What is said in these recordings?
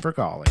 for calling.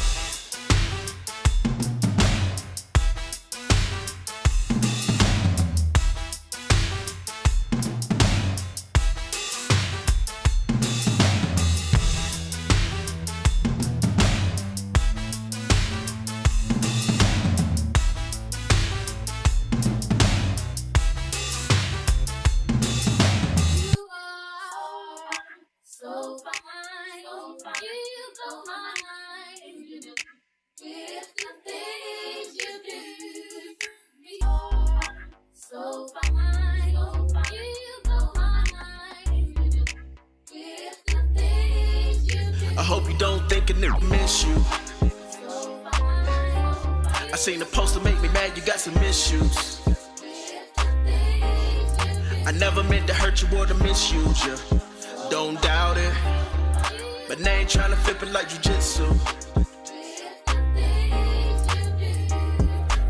I hope you don't think a nigga miss you. I seen the poster make me mad, you got some issues. I never meant to hurt you or to misuse you. Don't doubt it. But they ain't tryna flip it like jujitsu.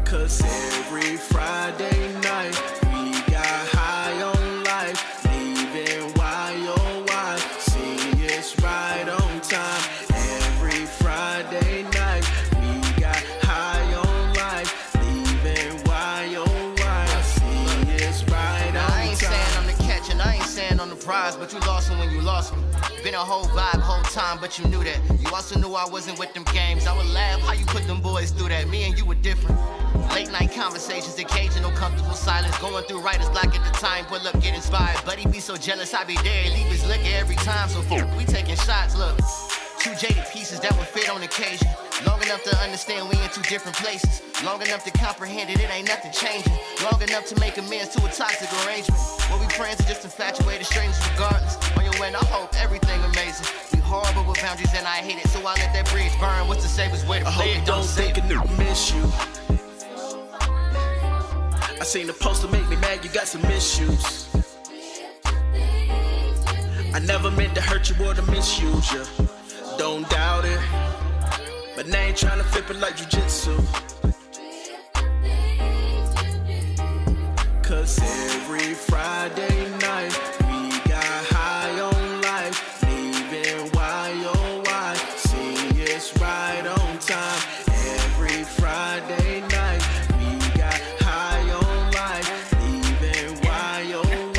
Cause every Friday night we got high on life, leaving YOY. See, it's right on time. Every Friday night we got high on life, leaving YOY. See, it's right on time. I ain't saying I'm the catch and I ain't saying I'm the prize, but you lost me when you lost me. Been a whole vibe, whole time, but you knew that. You also knew I wasn't with them games. I would laugh how you put them boys through that. Me and you were different. Late night conversations, occasional comfortable silence. Going through writer's block at the time, pull up, get inspired. Buddy be so jealous, I be there, leave his liquor every time. So we taking shots, look. Two jaded pieces that would fit on occasion. Long enough to understand we in two different places. Long enough to comprehend it, it ain't nothing changing. Long enough to make amends to a toxic arrangement. What we friends are just infatuated strangers regardless. On your end, I hope everything amazing. We horrible with boundaries and I hate it, so I let that bridge burn. What's the safest way to play it? Don't think a nigga miss you. I seen the poster make me mad, you got some issues. I never meant to hurt you or to misuse you. Don't doubt it. But they ain't tryna flip it like jujitsu. Cause every Friday night we got high on life, leaving YOY. See, it's right on time. Every Friday night we got high on life, leaving YOY.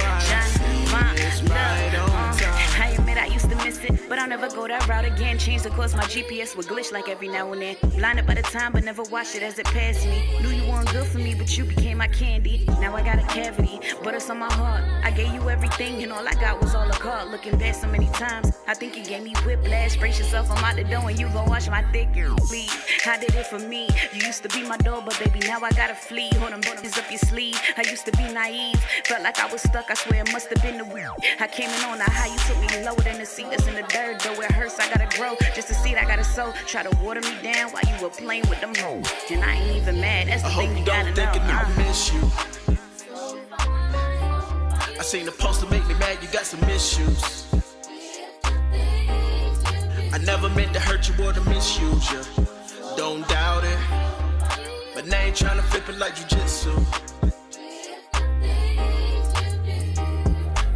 See, it's right on time. I admit I used to miss it, but I'll never go that route again. Change the course, my GPS would glitch like every now and then. Blinded by the time, but never watched it as it passed me. Knew you weren't good for me, but you became my candy. Now I got a cavity, but it's on my heart. I gave you everything, and all I got was all a card. Looking back so many times, I think you gave me whiplash. Brace yourself, I'm out the door, and you gon' watch my thick bleed. I did it for me. You used to be my dog, but baby, now I gotta flee. Hold them buttons up your sleeve. I used to be naive, felt like I was stuck. I swear it must have been the weed. I came in on how you took me lower than the seat that's in the dirt. Though it hurts, I gotta grow. Just to see it, I gotta sow. Try to water me down while you were playing with them hoes. And I ain't even mad. That's the thing you gotta know. I hope you don't think a nigga miss you. I seen the poster make me mad, you got some issues. I never meant to hurt you or to misuse you. Don't doubt it. But they ain't tryna flip it like jujitsu.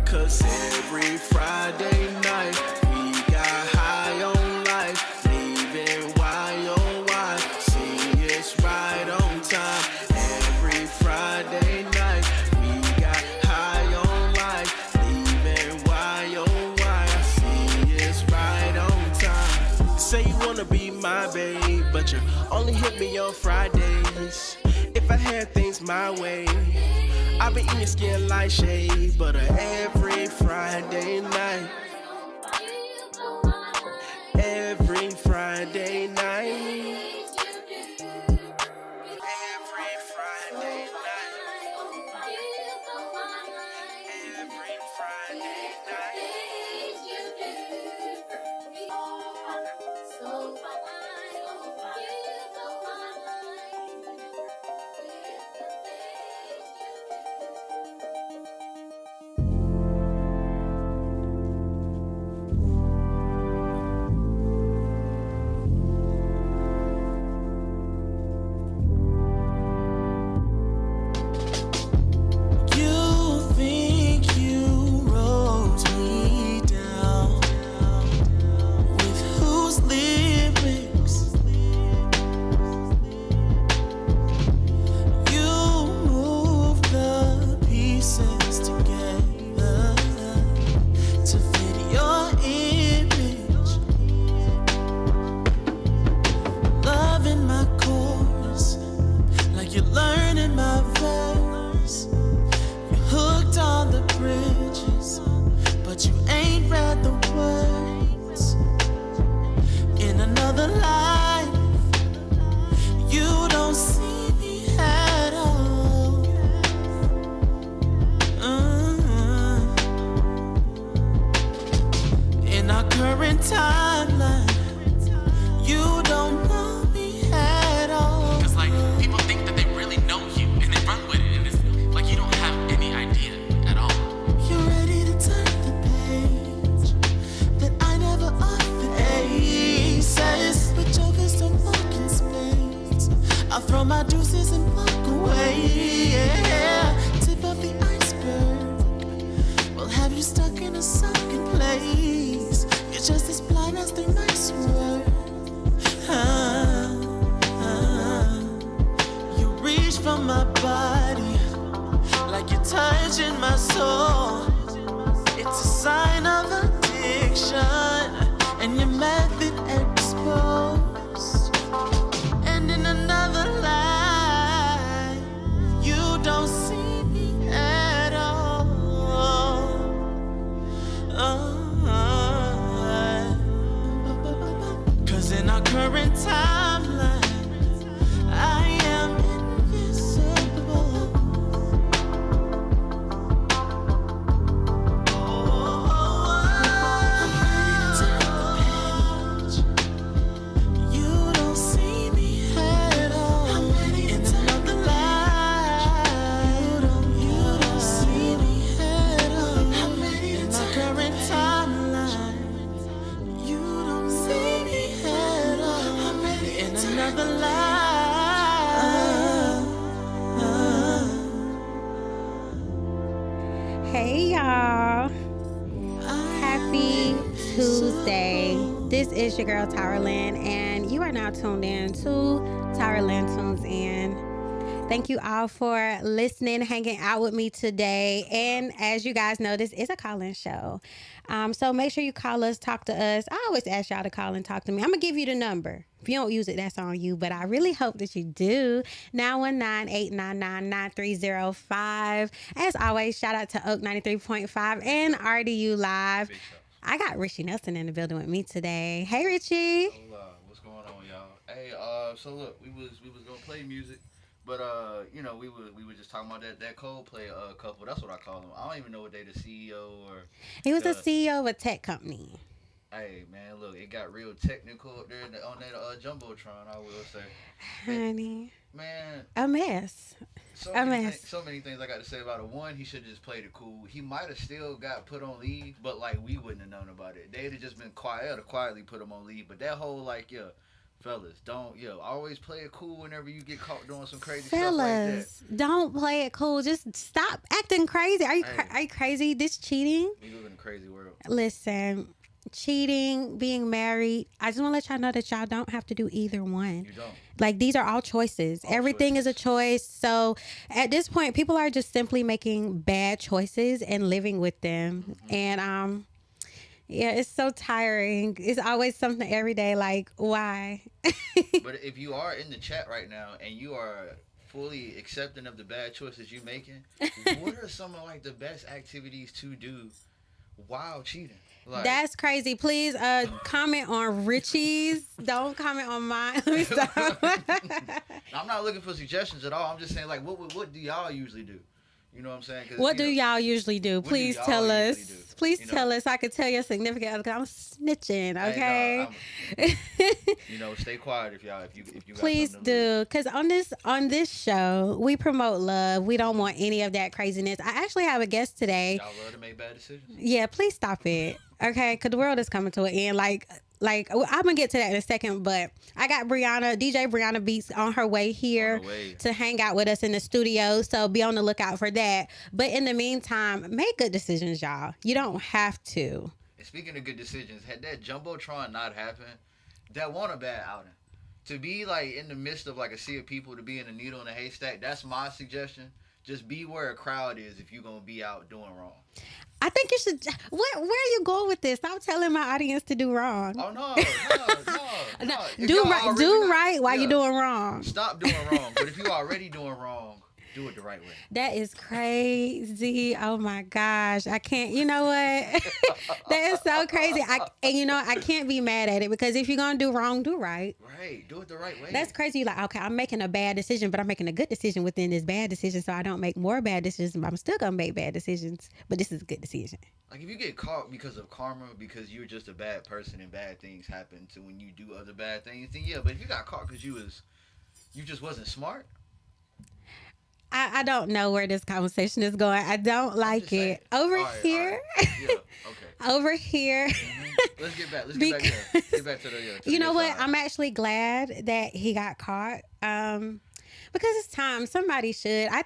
Cause every Friday night we got high on life, leaving YOY. See, it's right on time. Every Friday night we got high on life, leaving YOY. See, it's right on time. You say you wanna be my babe, but you only hit me on Fridays. If I had things my way, I've been eating your skin like shea butter every Friday night. Every Friday night. Every Friday night. Every Friday night. don't see me at all. Cause in our current timeline, I am invisible. I'm ready to turn the page. You don't see me at all. I'm ready in another life. You don't see me at all. I'm ready in our current timeline. You don't see me at all. I'm ready in another life. Hey y'all, happy Tuesday. This is your girl TyraLen, and you are now tuned in to TyraLen Tunes In. Thank you all for listening, hanging out with me today. And as you guys know, this is a call-in show. So make sure you call us, talk to us. I always ask y'all to call and talk to me. I'm going to give you the number. If you don't use it, that's on you. But I really hope that you do. 919-899-9305. As always, shout out to Oak 93.5 and RDU Live. I got Richie Nelson in the building with me today. Hey, Richie. Hola, what's going on, y'all? Hey, so look, we was gonna play music, but you know, we were just talking about that Coldplay couple. That's what I call them. I don't even know what they the CEO or. He was the CEO of a tech company. Hey man, look, it got real technical up there on that jumbotron. I will say, Honey, man, a mess. so A many, mess. so many things I got to say about it. One, he should have just played it cool. He might have still got put on leave, but like we wouldn't have known about it. They'd have just been quietly put him on leave. But that whole like, fellas, don't always play it cool whenever you get caught doing some crazy stuff like that. Fellas, don't play it cool. Just stop acting crazy. Are you crazy? This cheating? We live in a crazy world. Listen, cheating, being married. I just want to let y'all know that y'all don't have to do either one. You don't. Like, these are all choices. Everything is a choice. So at this point, people are just simply making bad choices and living with them. Mm-hmm. And yeah, it's so tiring. It's always something every day. Like, why? But if you are in the chat right now and you are fully accepting of the bad choices you're making, what are some of like the best activities to do while cheating? Like, that's crazy. Please comment on Richie's. Don't comment on mine. Let me stop. I'm not looking for suggestions at all. I'm just saying, like, what do y'all usually do? You know what I'm saying? What do y'all usually do? Please tell us. Please You tell us. I could tell your significant other. 'Cause I'm snitching. Okay. Hey, stay quiet if you got Please something to lose. do, because on this show we promote love. We don't want any of that craziness. I actually have a guest today. Y'all love to make bad decisions. Yeah, please stop it. Okay, because the world is coming to an end. Like I'm gonna get to that in a second, but I got DJ BreYonna Beats on her way here to hang out with us in the studio, so be on the lookout for that. But in the meantime, make good decisions, y'all. You don't have to. And speaking of good decisions, had that jumbotron not happened, that wasn't a bad outing. To be like in the midst of like a sea of people, to be in a needle in a haystack, that's my suggestion. Just be where a crowd is if you're gonna be out doing wrong. I think you should. Where are you going with this? Stop telling my audience to do wrong. Oh no. Do right while you're doing wrong. Stop doing wrong. But if you're already doing wrong, do it the right way. That is crazy. Oh my gosh. I can't, you know what? That is so crazy. I can't be mad at it, because if you're going to do wrong, do right. Right. Do it the right way. That's crazy. Like, okay, I'm making a bad decision, but I'm making a good decision within this bad decision, so I don't make more bad decisions, but I'm still going to make bad decisions, but this is a good decision. Like, if you get caught because of karma, because you're just a bad person and bad things happen to when you do other bad things, then yeah, but if you got caught because you just wasn't smart, I don't know where this conversation is going. I don't like it. Over here. Yeah, okay. Over here. Mm-hmm. Let's get back to the you know what? side. I'm actually glad that he got caught. Because it's time. Somebody should. I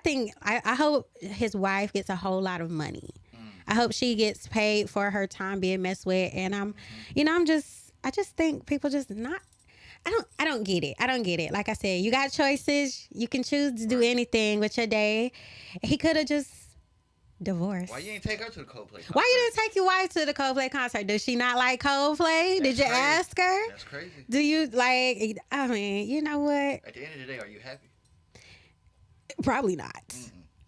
hope his wife gets a whole lot of money. I hope she gets paid for her time being messed with. And I just think people just not. I don't get it. I don't get it. Like I said, you got choices. You can choose to do anything with your day. He could have just divorced. Why you ain't take her to the Coldplay concert? Why you didn't take your wife to the Coldplay concert? Does she not like Coldplay? Did you ask her? That's crazy. Do you like? I mean, you know what? At the end of the day, are you happy? Probably not.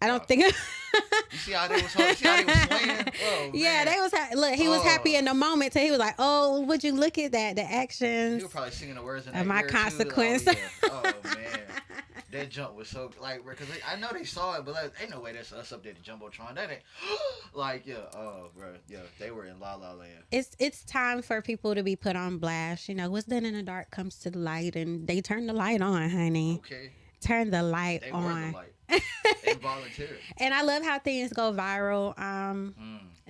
I don't think. You see how they was swaying? Oh, yeah, man. they was. Look, he was happy in the moment till he was like, "Oh, would you look at that? The actions." You were probably singing the words in that of my ear, consequence. Too. Oh, yeah. Oh man, that jump was so like because I know they saw it, but like, ain't no way that's us up there, the jumbotron. That ain't like oh bro, they were in La La Land. It's time for people to be put on blast. You know, what's done in the dark comes to the light, and they turn the light on, honey. Okay. Turn the light they on. Were the light. They volunteered. And I love how things go viral.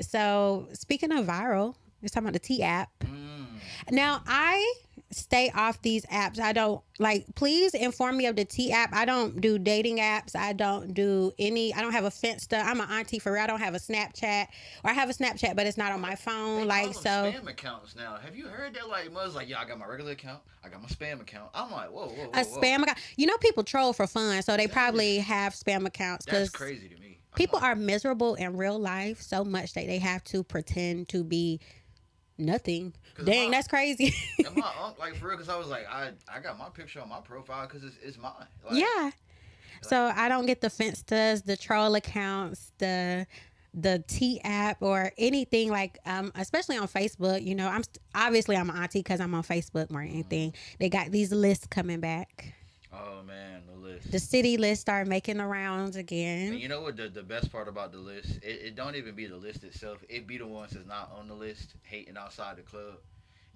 So speaking of viral, we're talking about the T app. Now I stay off these apps. I don't please inform me of the T app. I don't do dating apps. I don't have a Finsta. I'm an auntie for real. I don't have a Snapchat, or I have a Snapchat, but it's not on my phone. They call them spam accounts now. Have you heard that? Like, Muzz, like, I got my regular account. I got my spam account. I'm like, whoa. Spam account. You know, people troll for fun, so they probably have spam accounts. That's crazy to me. People are miserable in real life so much that they have to pretend to be nothing. Dang, that's crazy. And my uncle, like, for real, because I was like, I got my picture on my profile because it's mine. Like, yeah. So I don't get the Finstas, the troll accounts, the T app, or anything like, especially on Facebook. You know, I'm an auntie because I'm on Facebook more than anything. They got these lists coming back. Oh man, the list. The city list start making the rounds again. And you know what the best part about the list? It don't even be the list itself. It be the ones that's not on the list, hating outside the club.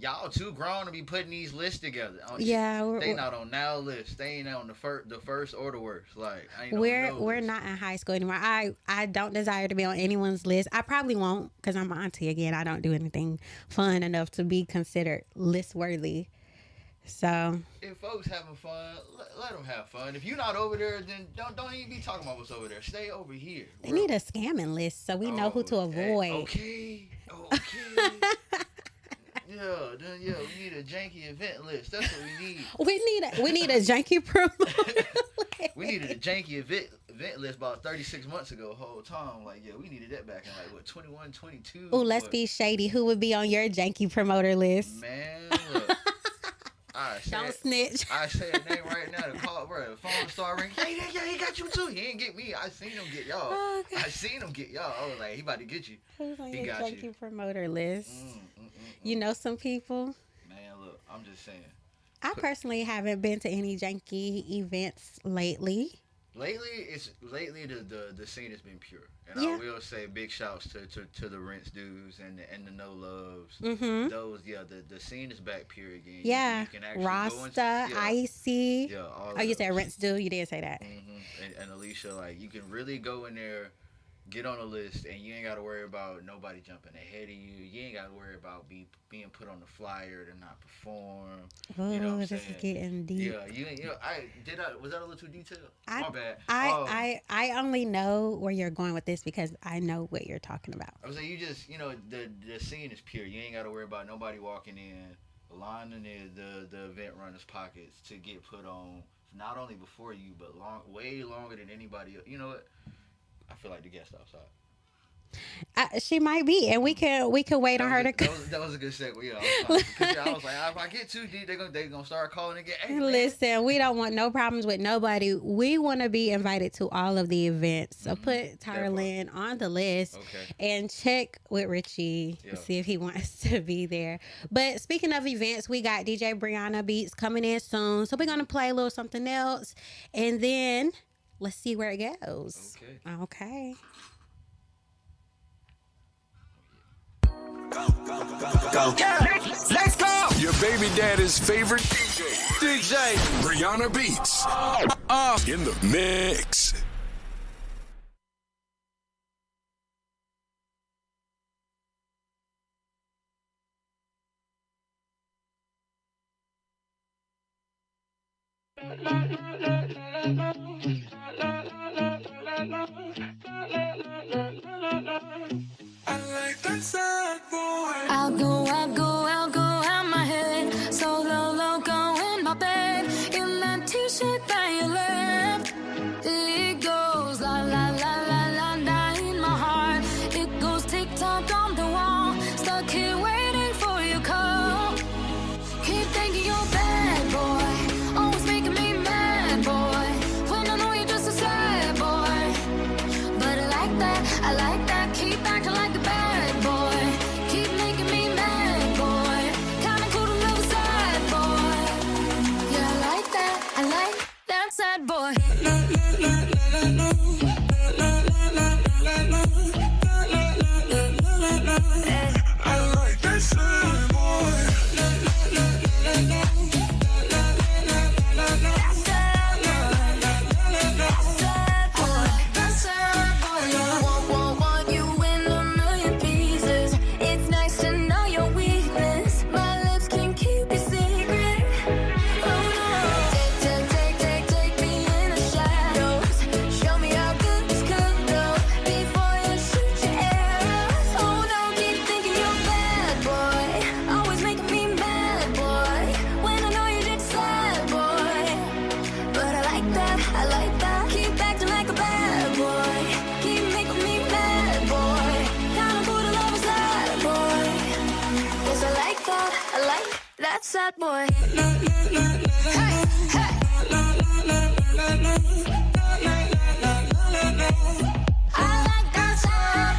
Y'all too grown to be putting these lists together. Yeah, they not on now list. They ain't on the first or the worst. Like I ain't we're not in high school anymore. I don't desire to be on anyone's list. I probably won't because I'm an auntie again. I don't do anything fun enough to be considered list worthy. So if folks having fun, let them have fun. If you're not over there, then don't even be talking about what's over there. Stay over here. They need a scamming list so we know who to avoid. Okay. We need a janky event list. That's what we need. We need a janky promo. We needed a janky event list about 36 months ago. Whole time, like we needed that back in 21, 22. Oh, let's be shady. Who would be on your janky promoter list? Man, look. Don't snitch. I say a name right now to call, bro. The phone start ringing. Yeah, he got you too. He ain't get me. I seen him get y'all. Oh, okay. I seen him get y'all. I was like, he about to get you. Who's on your janky promoter list? You know some people? Man, look, I'm just saying. I personally haven't been to any janky events lately. Lately the scene has been pure, and I will say big shouts to the Rents dudes and the No Loves. Mm-hmm. Those the scene is back pure again. Yeah, you can actually Rasta, Icy. Yeah, all you said Rents dude. You didn't say that. Mm-hmm. And Alicia, like you can really go in there, get on a list, and you ain't got to worry about nobody jumping ahead of you. You ain't got to worry about being put on the flyer to not perform. Oh, you know what I'm this saying? is getting deep. Yeah, was that a little too detailed? My bad. I only know where you're going with this because I know what you're talking about. I was like, you just, the scene is pure. You ain't got to worry about nobody walking in, lining the event runner's pockets to get put on, not only before you, but way longer than anybody else. You know what? I feel like the guest outside. She might be, and we can wait on her to come. That was a good segue. Yeah, I was like, if I get too deep, they gonna start calling again. Hey, listen, we don't want no problems with nobody. We want to be invited to all of the events. So put TyraLen on the list and check with Richie to see if he wants to be there. But speaking of events, we got DJ BreYonna beats coming in soon, so we're gonna play a little something else, and then let's see where it goes. Okay. Go. Let's go. Your baby daddy's favorite DJ BreYonna Beats. In the mix. I like that sad boy. I'll go out my head. So low, go in my bed. In that t-shirt that you left. It goes la la la la la la in my heart. It goes tick-tock on the wall. Stuck here waiting for your call. Keep thinking you're bad, boy. Always making me mad, boy. When I know you're just a sad boy. I like that sad boy. Want you in a million pieces. It's nice to know your weakness. My lips can keep a secret. Oh no. Take me in the shadows. Show me how good this could go before you shoot your arrows. Oh no, keep thinking you're bad, boy. Always making me mad, boy. When I know you're just sad, boy. But I like that. Keep acting like a bad boy. Keep making me mad, boy. Kinda cool to love a sad boy. Yes, I like that sad boy. Hey, hey. I like that sad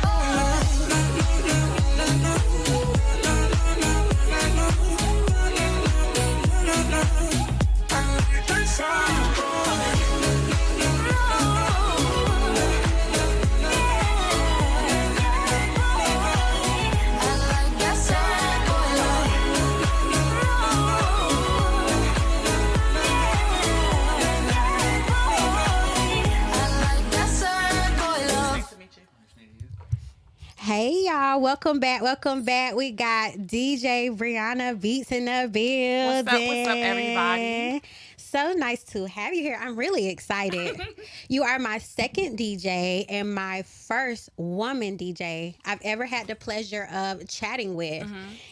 Hey y'all, welcome back. We got DJ BreYonna Beats in the building. What's up, everybody? So nice to have you here. I'm really excited. You are my second DJ and my first woman DJ I've ever had the pleasure of chatting with.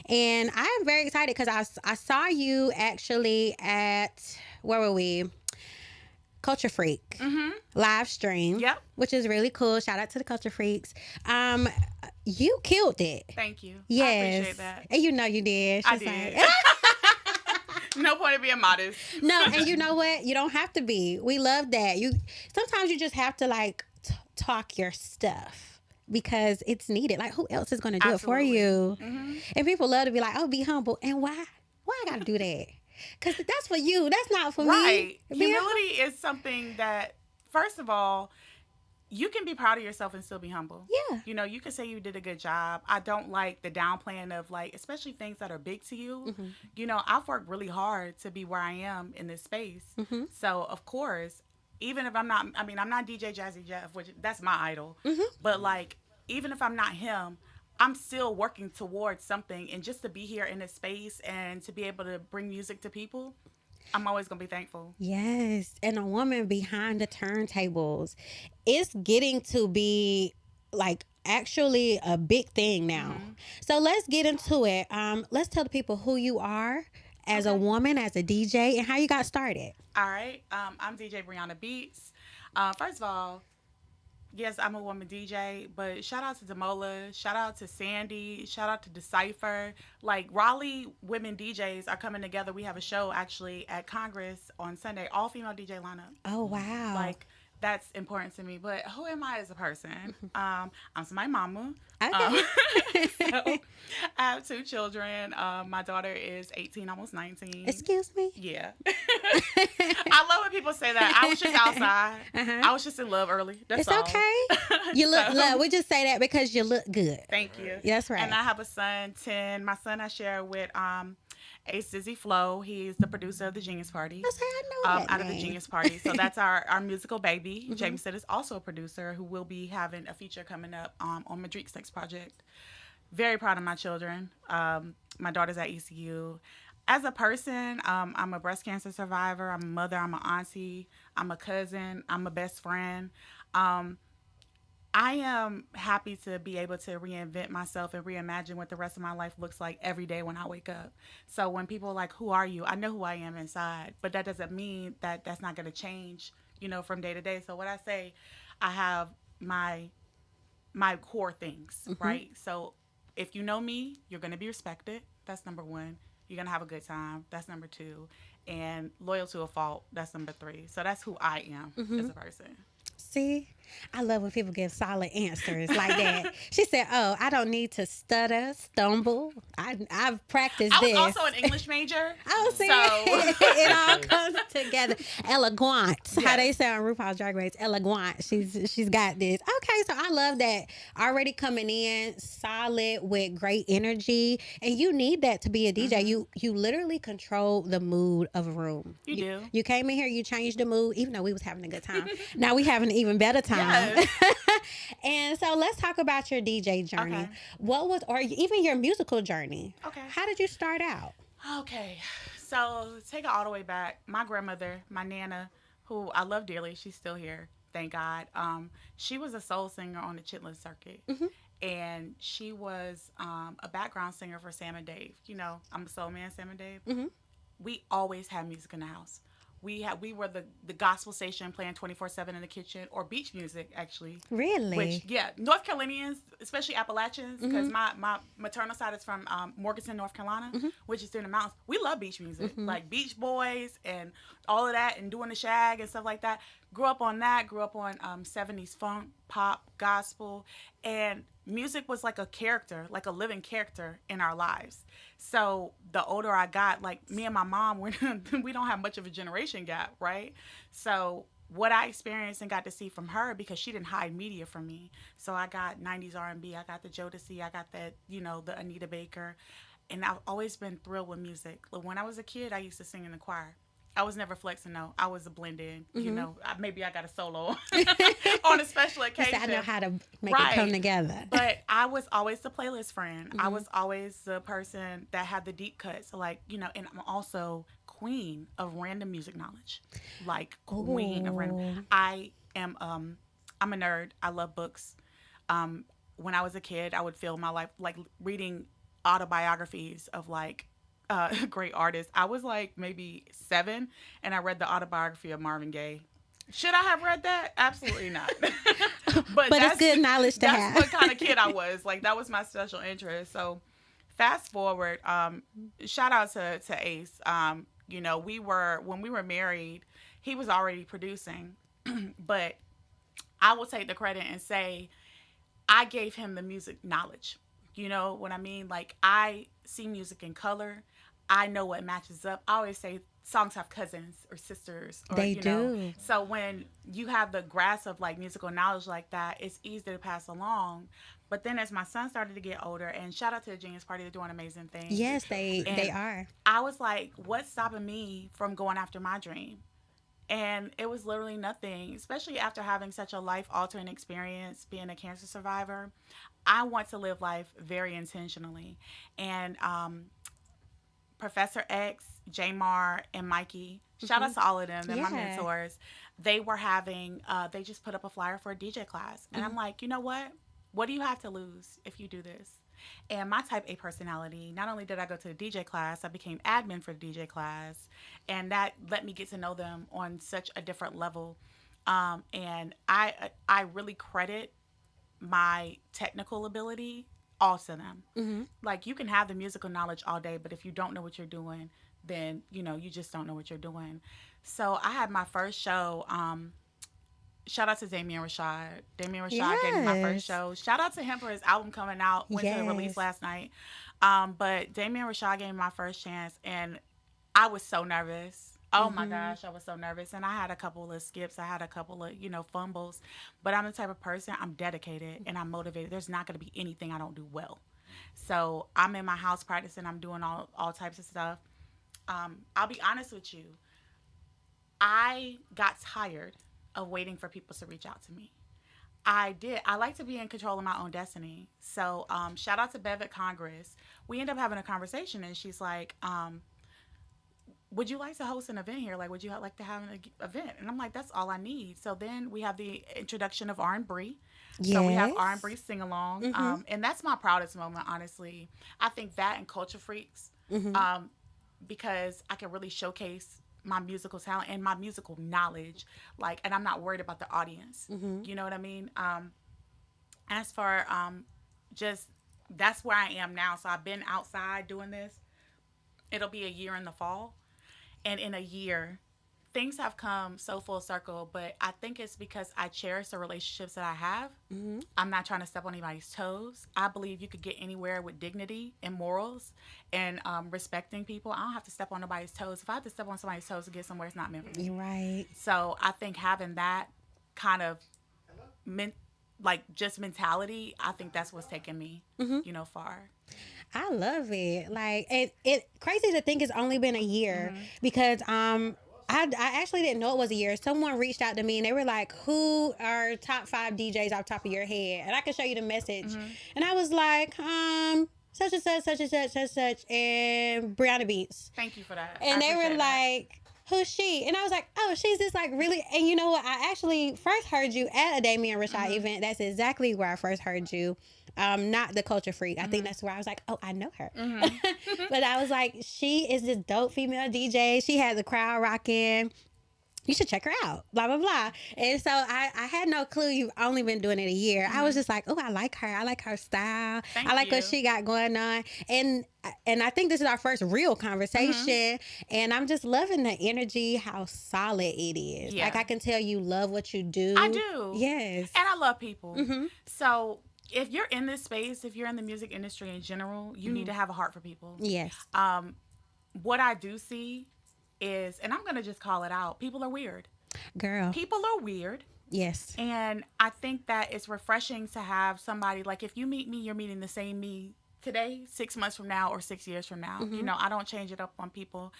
And I am very excited because I saw you actually at, where were we? Culture Freak live stream. Yep. Which is really cool. Shout out to the Culture Freaks. You killed it. Thank you. Yes. I appreciate that. And you know you did. I She's did. like- No point in being modest. No, and you know what? You don't have to be. We love that. Sometimes you just have to like talk your stuff because it's needed. Like, who else is going to do it for you? And people love to be like, "Oh, be humble." And why? Why I got to do that? Because that's for you. That's not for me. Right. Humility is something that, first of all, you can be proud of yourself and still be humble. Yeah. You know, you can say you did a good job. I don't like the downplaying of, like, especially things that are big to you. You know, I've worked really hard to be where I am in this space. So, of course, even if I'm not DJ Jazzy Jeff, which that's my idol. But, like, even if I'm not him, I'm still working towards something. And just to be here in this space and to be able to bring music to people, I'm always going to be thankful. Yes. And a woman behind the turntables, it's getting to be like actually a big thing now. So let's get into it. Let's tell the people who you are as a woman, as a DJ, and how you got started. All right. I'm DJ BreYonna Beats. First of all, yes, I'm a woman DJ, but shout out to Demola, shout out to Sandy, shout out to Decipher. Like, Raleigh women DJs are coming together. We have a show actually at Congress on Sunday, all female DJ lineup. Oh, wow. Like, that's important to me. But who am I as a person? I'm somebody's mama. Okay. So I have 2 children. My daughter is 18, almost 19. Excuse me? Yeah. I love when people say that. I was just outside. I was just in love early. That's It's all. okay. You look, look, we just say that because you look good. Thank you. Yeah, that's right. And I have a son, 10. My son I share with Ace Dizzy Flow. He's the producer of the Genius Party. I know that out of the name. Genius Party. So that's our musical baby. Jamie Sitt is also a producer who will be having a feature coming up on Madrik's next project. Very proud of my children. My daughter's at ECU. As a person, I'm a breast cancer survivor. I'm a mother. I'm an auntie. I'm a cousin. I'm a best friend. I am happy to be able to reinvent myself and reimagine what the rest of my life looks like every day when I wake up. So when people are like, who are you? I know who I am inside, but that doesn't mean that that's not going to change, you know, from day to day. So what I say, I have my core things, right? So if you know me, you're going to be respected. That's number 1. You're going to have a good time. That's number 2. And loyal to a fault. That's number 3. So that's who I am as a person. See, I love when people give solid answers like that. She said, "Oh, I don't need to stutter, stumble. I've practiced I was this." also an English major. Oh, see, So it all comes together. Elegant, how Yes. they say on RuPaul's Drag Race. Elegant. She's got this. Okay, so I love that. Already coming in solid with great energy, and you need that to be a DJ. You literally control the mood of a room. You do. You came in here, you changed the mood, even though we was having a good time. Now we having an even better time. Yes. And so let's talk about your DJ journey. Okay. What was, or even your musical journey? Okay. How did you start out? Okay, so take it all the way back. My grandmother, my Nana, who I love dearly, she's still here, thank God. She was a soul singer on the Chitlin circuit, and she was a background singer for Sam and Dave. You know, I'm a soul man, Sam and Dave. We always had music in the house. We were the gospel station playing 24/7 in the kitchen, or beach music actually. Really? Which, yeah, North Carolinians, especially Appalachians, because my maternal side is from Morganton, North Carolina, which is in the mountains. We love beach music, like Beach Boys and all of that, and doing the shag and stuff like that. Grew up on that. Grew up on 70s funk, pop, gospel, and music was like a character, like a living character in our lives. So the older I got, like me and my mom, we don't have much of a generation gap, right? So what I experienced and got to see from her, because she didn't hide media from me. So I got 90s R&B, I got the Jodeci, I got that, the Anita Baker. And I've always been thrilled with music. When I was a kid, I used to sing in the choir. I was never flexing, though. I was a blend-in, maybe I got a solo on a special occasion. I know how to make it come together. But I was always the playlist friend. I was always the person that had the deep cuts. And I'm also queen of random music knowledge. Like, queen of random. I'm a nerd. I love books. When I was a kid, I would fill my life, like, reading autobiographies of, like, great artists. I was like maybe 7, and I read the autobiography of Marvin Gaye. Should I have read that? Absolutely not. but it's good knowledge to have. That's what kind of kid I was. Like, that was my special interest. So fast forward, shout out to Ace. When we were married, he was already producing, but I will take the credit and say I gave him the music knowledge. You know what I mean? Like, I see music in color. I know what matches up. I always say songs have cousins or sisters. Or, they do. So when you have the grasp of, like, musical knowledge like that, it's easy to pass along. But then as my son started to get older, and shout out to the Genius Party, they're doing amazing things. Yes, they are. I was like, what's stopping me from going after my dream? And it was literally nothing, especially after having such a life-altering experience, being a cancer survivor. I want to live life very intentionally. And Professor X, Jamar, and Mikey, shout out to all of them. They're my mentors. They were having, they just put up a flyer for a DJ class. And I'm like, you know what? What do you have to lose if you do this? And my type A personality, not only did I go to the DJ class, I became admin for the DJ class. And that let me get to know them on such a different level. And I really credit my technical ability all to them. Like, you can have the musical knowledge all day, but if you don't know what you're doing, then you just don't know what you're doing. So I had my first show. Shout out to Damien Rashad. Damien Rashad gave me my first show. Shout out to him for his album coming out. Went to the release last night. But Damien Rashad gave me my first chance, and I was so nervous. Oh my gosh, I was so nervous. And I had a couple of skips. I had a couple of, fumbles. But I'm the type of person, I'm dedicated and I'm motivated. There's not going to be anything I don't do well. So I'm in my house practicing. I'm doing all types of stuff. I'll be honest with you. I got tired of waiting for people to reach out to me. I like to be in control of my own destiny. So shout out to Bev at Congress. We ended up having a conversation, and she's like, would you like to host an event here? Like, would you like to have an event? And I'm like, that's all I need. So then we have the introduction of R&B. Yes. So we have R&B sing-along. And that's my proudest moment, honestly. I think that and Culture Freaks, because I can really showcase my musical talent and my musical knowledge. Like, and I'm not worried about the audience. You know what I mean? As for just, that's where I am now. So I've been outside doing this. It'll be a year in the fall. And in a year, things have come so full circle, but I think it's because I cherish the relationships that I have. Mm-hmm. I'm not trying to step on anybody's toes. I believe you could get anywhere with dignity and morals and respecting people. I don't have to step on nobody's toes. If I have to step on somebody's toes to get somewhere, it's not meant for me. You're right. So I think having that kind of mentality, I think that's what's taken me, far. I love it. Like, it crazy to think it's only been a year because I actually didn't know it was a year. Someone reached out to me and they were like, who are top 5 DJs off the top of your head? And I can show you the message. And I was like, such and such, such and such, such and such, and BreYonna Beats. Thank you for that. And they were like, who's she? And I was like, oh, she's this like really. And you know what? I actually first heard you at a Damien Rashad event. That's exactly where I first heard you. Not the Culture Freak. I think that's where I was like, oh, I know her. But I was like, she is this dope female DJ. She had the crowd rocking. You should check her out, blah, blah, blah. And so I had no clue you've only been doing it a year. I was just like, oh, I like her. I like her style. I like what she got going on. And I think this is our first real conversation. And I'm just loving the energy, how solid it is. Yeah. Like, I can tell you love what you do. I do. Yes. And I love people. So if you're in this space, if you're in the music industry in general, you need to have a heart for people. Yes. What I do see is, and I'm going to just call it out, people are weird. Girl. People are weird. Yes. And I think that it's refreshing to have somebody, like if you meet me, you're meeting the same me today, 6 months from now, or 6 years from now. I don't change it up on people.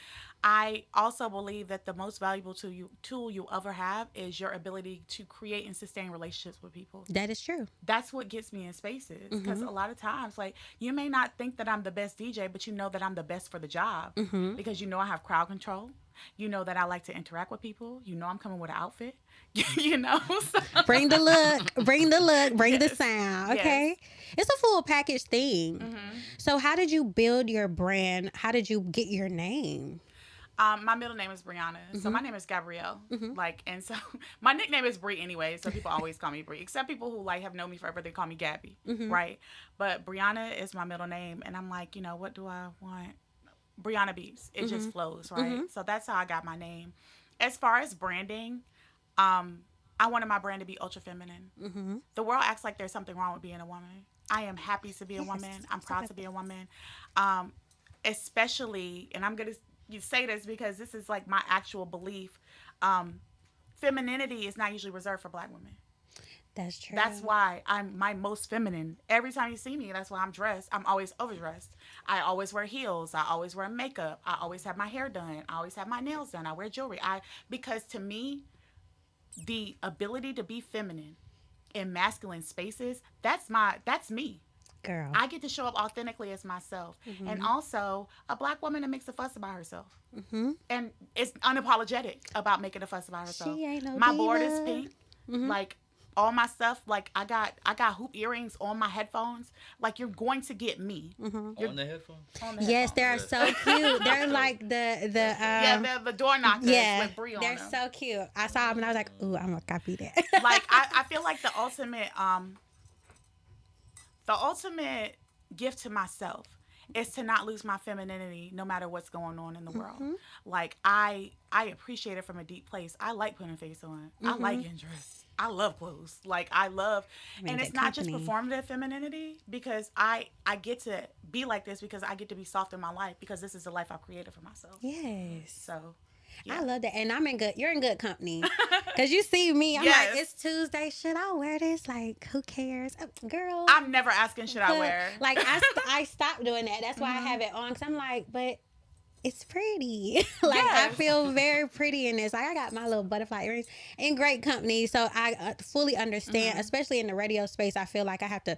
I also believe that the most valuable tool you'll ever have is your ability to create and sustain relationships with people. That is true. That's what gets me in spaces. Because a lot of times, like, you may not think that I'm the best DJ, but you know that I'm the best for the job. Because you know I have crowd control. You know that I like to interact with people. You know I'm coming with an outfit. So. Bring the look, bring the sound. Okay. Yes. It's a full package thing. So how did you build your brand? How did you get your name? My middle name is BreYonna. So my name is Gabrielle. And so my nickname is Bree anyway. So people always call me Bree, except people who have known me forever. They call me Gabby. Right. But BreYonna is my middle name. And I'm like, what do I want? BreYonna Beats. It just flows. Right. So that's how I got my name. As far as branding, I wanted my brand to be ultra feminine. The world acts like there's something wrong with being a woman. I am happy to be a woman. I'm proud to be a woman. Especially, and I'm going to say this because this is like my actual belief, femininity is not usually reserved for Black women. That's true. That's why I'm my most feminine. Every time you see me, that's why I'm dressed. I'm always overdressed. I always wear heels. I always wear makeup. I always have my hair done. I always have my nails done. I wear jewelry. Because to me, the ability to be feminine in masculine spaces, that's me. Girl. I get to show up authentically as myself. And also a Black woman that makes a fuss about herself. And is unapologetic about making a fuss about herself. She ain't no my diva. board is pink. Like all my stuff, like I got hoop earrings on my headphones. Like, you're going to get me. On the headphones? Yes, they're so cute. They're like the door knockers with Bree on them. They're so cute. I saw them and I was like, ooh, I'm gonna copy that. Like I feel like the ultimate gift to myself is to not lose my femininity no matter what's going on in the world. Like I appreciate it from a deep place. I like putting a face on. I like getting dressed. I love clothes. Like and it's not just performative femininity, because I get to be like this because I get to be soft in my life, because this is the life I've created for myself. Yes. So I love that. And you're in good company. Because you see me, I'm like, it's Tuesday. Should I wear this? Like, who cares? Girl. I'm never asking should I wear. Like, I stopped doing that. That's why I have it on. Because I'm like, but it's pretty. I feel very pretty in this. Like, I got my little butterfly earrings in great company. So I fully understand, especially in the radio space, I feel like I have to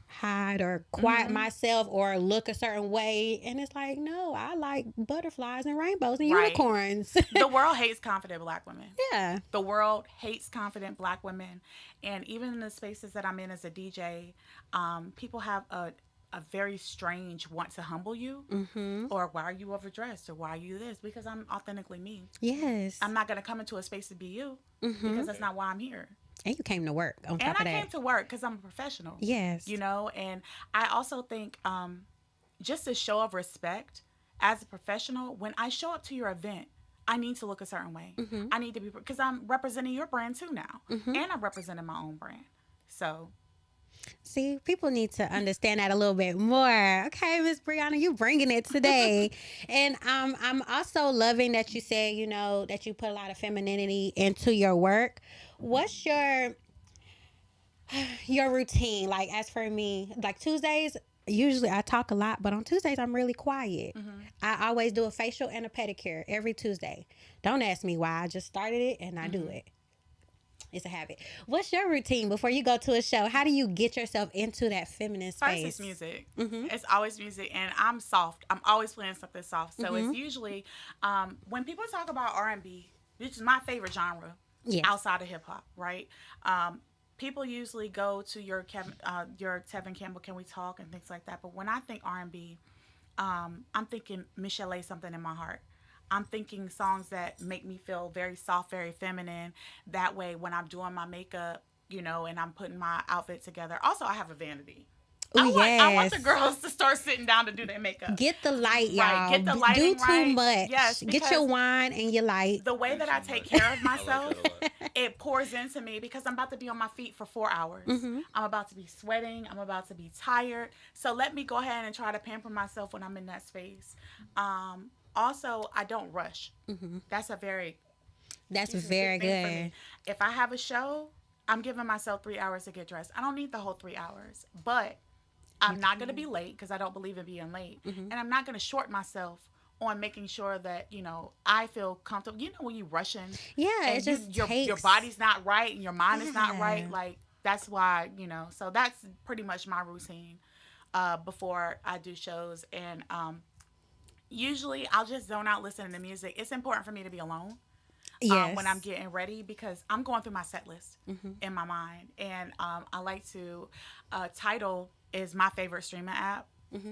hide or quiet myself or look a certain way, and it's like, no, I like butterflies and rainbows and unicorns. The world hates confident Black women. Yeah, the world hates confident Black women. And even in the spaces that I'm in as a DJ, people have a very strange want to humble you, or why are you overdressed, or why are you this, because I'm authentically me. Yes, I'm not going to come into a space to be you, because that's not why I'm here. And you came to work on top of that. And I came to work because I'm a professional. Yes. And I also think just a show of respect as a professional, when I show up to your event, I need to look a certain way. I need to be, because I'm representing your brand too now, and I'm representing my own brand. So, see, people need to understand that a little bit more. Okay, Miss BreYonna, you bringing it today. And I'm also loving that you say, you know, that you put a lot of femininity into your work. What's your routine? Like, as for me, like Tuesdays, usually I talk a lot, but on Tuesdays I'm really quiet. I always do a facial and a pedicure every Tuesday. Don't ask me why. I just started it and I do it. It's a habit. What's your routine before you go to a show? How do you get yourself into that feminine space? First, it's music. It's always music, and I'm soft. I'm always playing something soft. So it's usually when people talk about R&B, which is my favorite genre outside of hip hop, right? People usually go to your Tevin Campbell, Can We Talk, and things like that. But when I think R&B, I'm thinking Michelle A. Something in My Heart. I'm thinking songs that make me feel very soft, very feminine. That way, when I'm doing my makeup, you know, and I'm putting my outfit together. Also, I have a vanity. I want the girls to start sitting down to do their makeup. Get the light, y'all. Right, get the lighting do too much. Yes, get your wine and your light. The way that I take care of myself, it pours into me because I'm about to be on my feet for 4 hours. I'm about to be sweating. I'm about to be tired. So let me go ahead and try to pamper myself when I'm in that space. Also, I don't rush. That's very good. If I have a show, I'm giving myself 3 hours to get dressed. I don't need the whole 3 hours, but I'm not going to be late because I don't believe in being late. And I'm not going to short myself on making sure that, you know, I feel comfortable. You know, when you're rushing. Yeah, and it just your body's not right and your mind is not right. Like, that's why, you know, so that's pretty much my routine before I do shows. And usually I'll just zone out listening to music. It's important for me to be alone. When I'm getting ready because I'm going through my set list in my mind. And I like to, Tidal is my favorite streaming app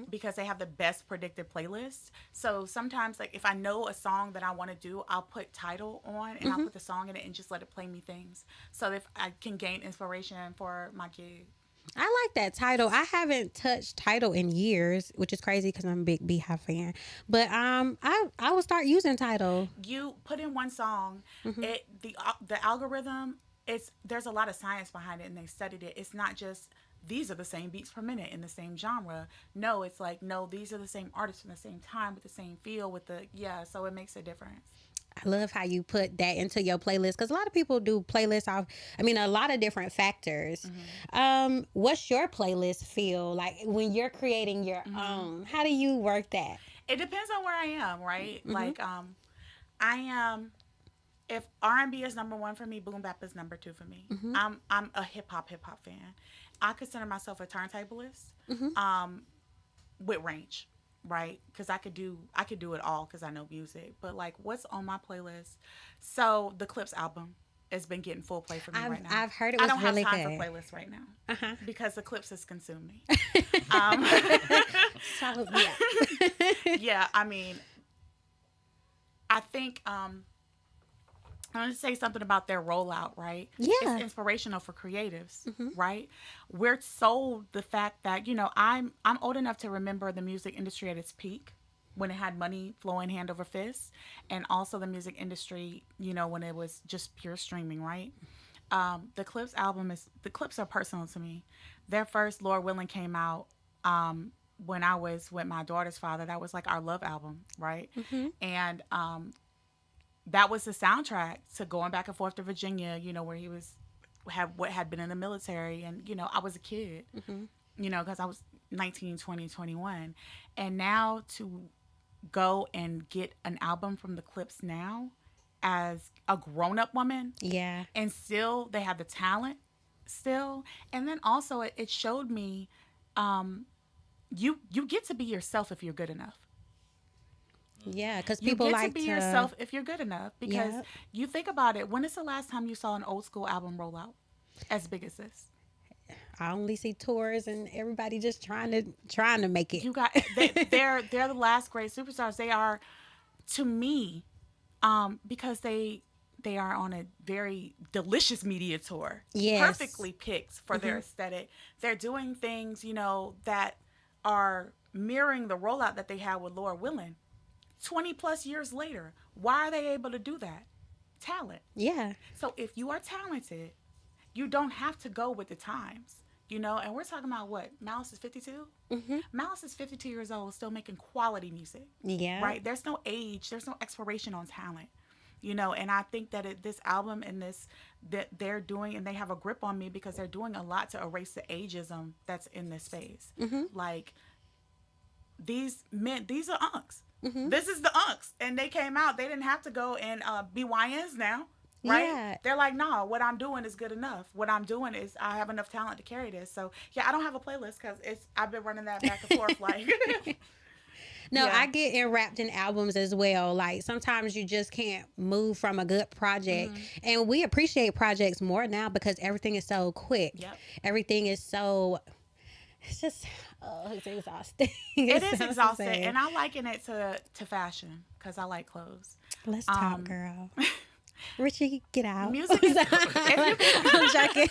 because they have the best predicted playlists. So sometimes, like, if I know a song that I want to do, I'll put Tidal on and I'll put the song in it and just let it play me things so that if I can gain inspiration for my gig. I like that Tidal. I haven't touched Tidal in years, which is crazy because I'm a big Beehive fan. But I will start using Tidal. You put in one song, the algorithm, there's a lot of science behind it, and they studied it. It's not just these are the same beats per minute in the same genre. No, it's like, no, these are the same artists in the same time with the same feel so it makes a difference. I love how you put that into your playlist because a lot of people do playlists off, a lot of different factors. What's your playlist feel like when you're creating your own? How do you work that? It depends on where I am, right? Like, I am, if R&B is number one for me, boom bap is number two for me. I'm a hip hop fan. I consider myself a turntablist with range. Right, because I could do it all because I know music. But like, what's on my playlist? So the Clips album has been getting full play for me right now. I've heard it was really good. I don't have time for playlists right now because the Clips has consumed me. Yeah, I mean, I think I want to say something about their rollout, right? Yeah. It's inspirational for creatives, right? We're sold the fact that, you know, I'm old enough to remember the music industry at its peak when it had money flowing hand over fist, and also the music industry, you know, when it was just pure streaming, right? The Clips are personal to me. Their first Lord Willing came out when I was with my daughter's father. That was like our love album, right? And that was the soundtrack to going back and forth to Virginia, you know, where he had been in the military. And, you know, I was a kid, you know, because I was 19, 20, 21. And now to go and get an album from the Clips now as a grown-up woman. Yeah. And still, they have the talent still. And then also it showed me you get to be yourself if you're good enough. Yeah, because people like to be yourself if you're good enough. Because you think about it, when is the last time you saw an old school album roll out as big as this? I only see tours and everybody just trying to make it. You got they're the last great superstars. They are, to me, because they are on a very delicious media tour. Yes. Perfectly picked for their aesthetic. They're doing things, you know, that are mirroring the rollout that they had with Lord Willing. 20 plus years later. Why are they able to do that? Talent. Yeah. So if you are talented, you don't have to go with the times, you know. And we're talking about what? Malice is 52. Malice is 52 years old, still making quality music. Yeah. Right. There's no age. There's no expiration on talent. You know, and I think that this album and this that they're doing, and they have a grip on me because they're doing a lot to erase the ageism that's in this space. Like these men, these are unks. This is the unks, and they came out. They didn't have to go and be YNs now, right? Yeah. They're like, nah, what I'm doing is good enough. What I'm doing is I have enough talent to carry this. So yeah, I don't have a playlist because I've been running that back and forth like. No, yeah. I get enwrapped in albums as well. Like sometimes you just can't move from a good project. And we appreciate projects more now because everything is so quick. Yep. Everything is so, it's just, it's exhausting. It is exhausting. And I liken it to fashion because I like clothes. Let's talk, girl. Richie, get out. Music is, I'm joking.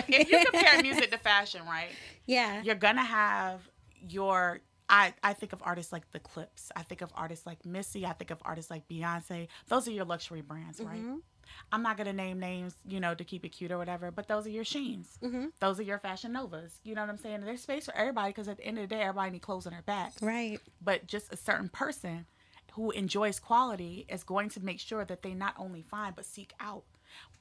If you compare music to fashion, right? Yeah. You're going to have your... I think of artists like The Clips. I think of artists like Missy. I think of artists like Beyonce. Those are your luxury brands, right? I'm not going to name names, you know, to keep it cute or whatever, but those are your Sheens. Those are your Fashion Novas. You know what I'm saying? There's space for everybody because at the end of the day, everybody needs clothes on their back. Right. But just a certain person who enjoys quality is going to make sure that they not only find, but seek out.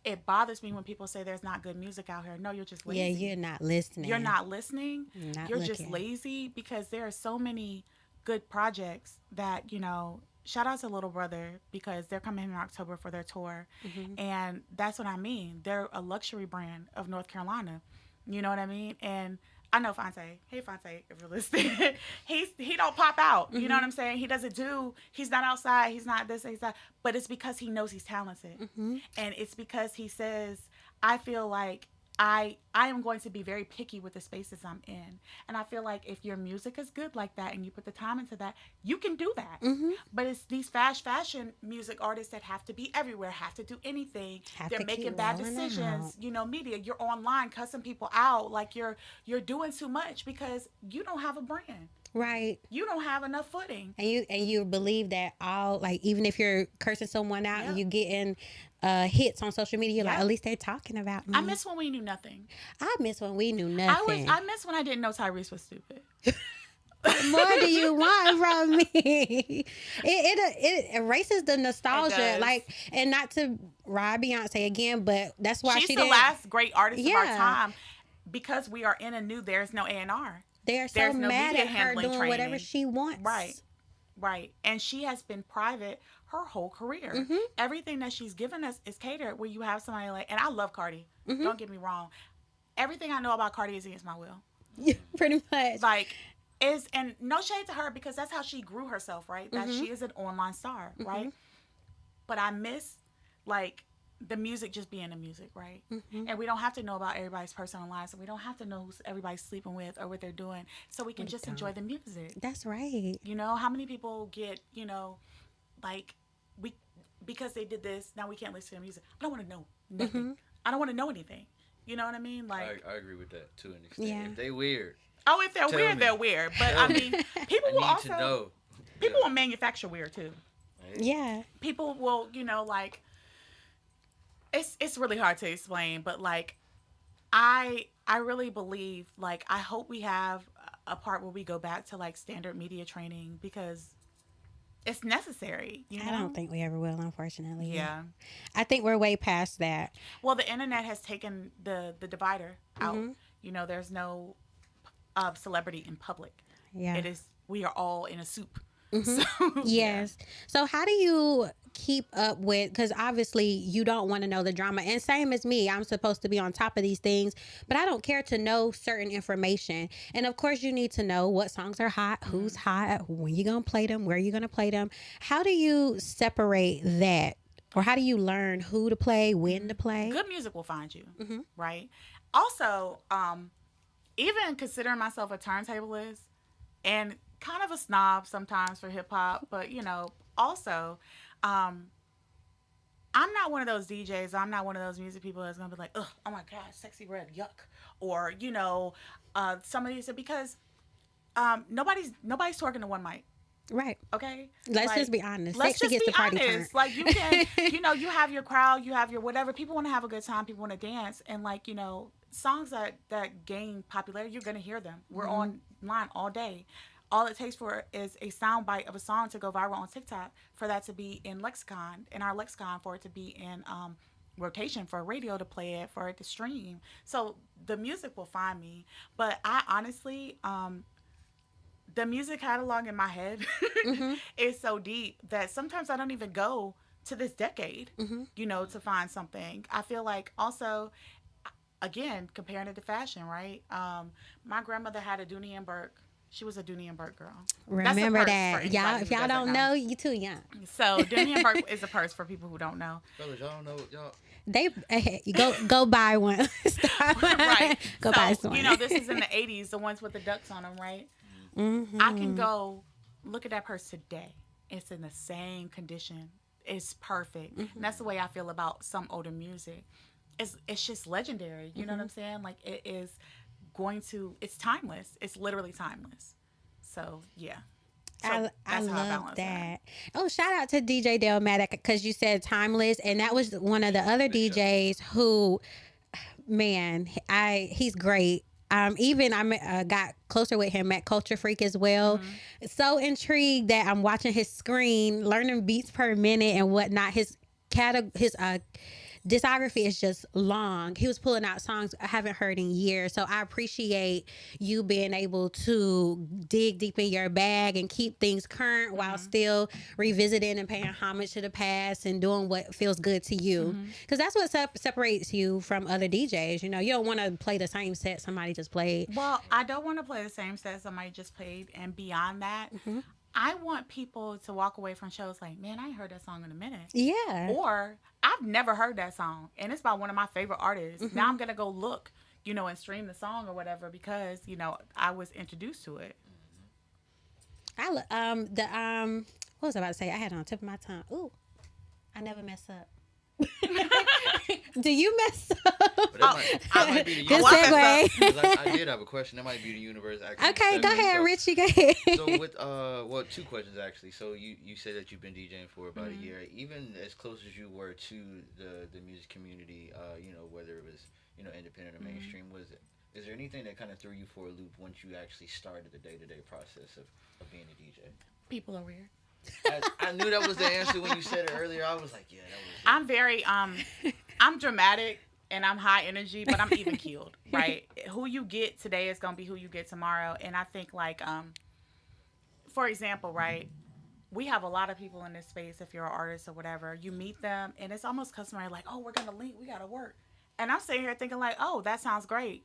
It bothers me when people say there's not good music out here. No, you're just lazy. Yeah, you're not listening. You're not listening. You're looking. Just lazy because there are so many good projects that, you know, shout out to Little Brother because they're coming in October for their tour. And that's what I mean. They're a luxury brand of North Carolina. You know what I mean? And I know Fonte. Hey, Fonte, if you're listening. he don't pop out. You know what I'm saying? He's not outside. He's not this, he's that. But it's because he knows he's talented. And it's because he says, I feel like I am going to be very picky with the spaces I'm in. And I feel like if your music is good like that and you put the time into that, you can do that. But it's these fashion music artists that have to be everywhere, have to do anything. They're making bad decisions. You know, media, you're online cussing people out like you're doing too much because you don't have a brand. Right. You don't have enough footing. And you believe that all, like, even if you're cursing someone out and you're getting hits on social media, like, at least they're talking about me. I miss when we knew nothing. I miss when we knew nothing. I miss when I didn't know Tyrese was stupid. What more do you want from me? It erases the nostalgia, like, and not to ride Beyonce again, but that's why she's the last great artist of our time because we are in a new. There's no A&R. There's so no mad at her doing training. Whatever she wants. Right. And she has been private her whole career. Everything that she's given us is catered where you have somebody like, and I love Cardi. Don't get me wrong. Everything I know about Cardi is against my will. Yeah, pretty much. Like, and no shade to her because that's how she grew herself, right? That she is an online star, right? But I miss, like, the music just being the music, right? And we don't have to know about everybody's personal lives, and we don't have to know who everybody's sleeping with or what they're doing, so we can just enjoy the music. That's right. You know, how many people get, you know, like, because they did this, now we can't listen to their music. I don't want to know nothing. I don't want to know anything. You know what I mean? Like, I agree with that to an extent. Yeah. If they weird. Oh, if they're weird, they're weird. But I mean, people will also know. People will manufacture weird too. Yeah. People will, you know, like, it's really hard to explain, but like, I really believe, like, I hope we have a part where we go back to like standard media training because it's necessary. You know? I don't think we ever will, unfortunately. Yeah. I think we're way past that. Well, the internet has taken the divider out. You know, there's no celebrity in public. Yeah. We are all in a soup. So, yes. So how do you keep up with, because obviously you don't want to know the drama, and same as me, I'm supposed to be on top of these things, but I don't care to know certain information. And of course you need to know what songs are hot, who's hot, when you're going to play them, where you're going to play them. How do you separate that? Or how do you learn who to play, when to play? Good music will find you, right? Also, even considering myself a turntablist and kind of a snob sometimes for hip hop, but you know, also, I'm not one of those DJs. I'm not one of those music people that's gonna be like, oh my God, sexy red, yuck, or you know, some of these because nobody's talking to one mic. Right. Okay? Let's just be honest. Let's Sexy just gets be the party honest. turned. Like, you can, you have your crowd, you have your whatever. People want to have a good time. People want to dance. And, like, songs that gain popularity, you're going to hear them. We're online all day. All it takes is a sound bite of a song to go viral on TikTok, for that to be in our lexicon, for it to be in rotation, for radio to play it, for it to stream. So the music will find me. But I honestly, the music catalog in my head is so deep that sometimes I don't even go to this decade, to find something. I feel like also, again, comparing it to fashion, right? My grandmother had a Dooney and Burke. She was a Dooney and Burke girl. Remember that. Y'all, if y'all don't know, you too young. So Dooney and Burke is a purse for people who don't know. Fellas, y'all don't know. Y'all. They go buy one. Right. Go buy some. This is in the 80s, the ones with the ducks on them, right? I can go look at that purse today. It's in the same condition. It's perfect. And that's the way I feel about some older music. It's just legendary. You know what I'm saying? Like, it is it's timeless. It's literally timeless. So, yeah. So I love that. Oh, shout out to DJ Delmatic, because you said timeless, and that was one of the other DJs who, man, he's great. Even I got closer with him at Culture Freak as well. So intrigued that I'm watching his screen, learning beats per minute and whatnot. His discography is just long. He was pulling out songs I haven't heard in years. So I appreciate you being able to dig deep in your bag and keep things current while still revisiting and paying homage to the past and doing what feels good to you. Because that's what separates you from other DJs. You don't want to play the same set somebody just played. Well, I don't want to play the same set somebody just played. And beyond that, I want people to walk away from shows like, man, I ain't heard that song in a minute. Yeah. Or, I've never heard that song, and it's by one of my favorite artists. Now I'm going to go look, and stream the song or whatever, because, I was introduced to it. What was I about to say? I had it on the tip of my tongue. Ooh, I never mess up. Do you mess up? I might be the Good universe. segue. I did have a question. That might be the universe. Actually, Okay, go ahead, Richie. Go ahead. So with two questions actually. So you said that you've been DJing for about a year. Even as close as you were to the music community, whether it was independent or mainstream, is there anything that kind of threw you for a loop once you actually started the day-to-day process of being a DJ? People are weird. I knew that was the answer when you said it earlier. I was like, yeah, that was it. I'm very I'm dramatic and I'm high energy, but I'm even keeled, right? Who you get today is gonna be who you get tomorrow. And I think, like, for example, right, we have a lot of people in this space. If you're an artist or whatever, you meet them and it's almost customary, like, oh, we're gonna link, we gotta work. And I'm sitting here thinking like, oh, that sounds great.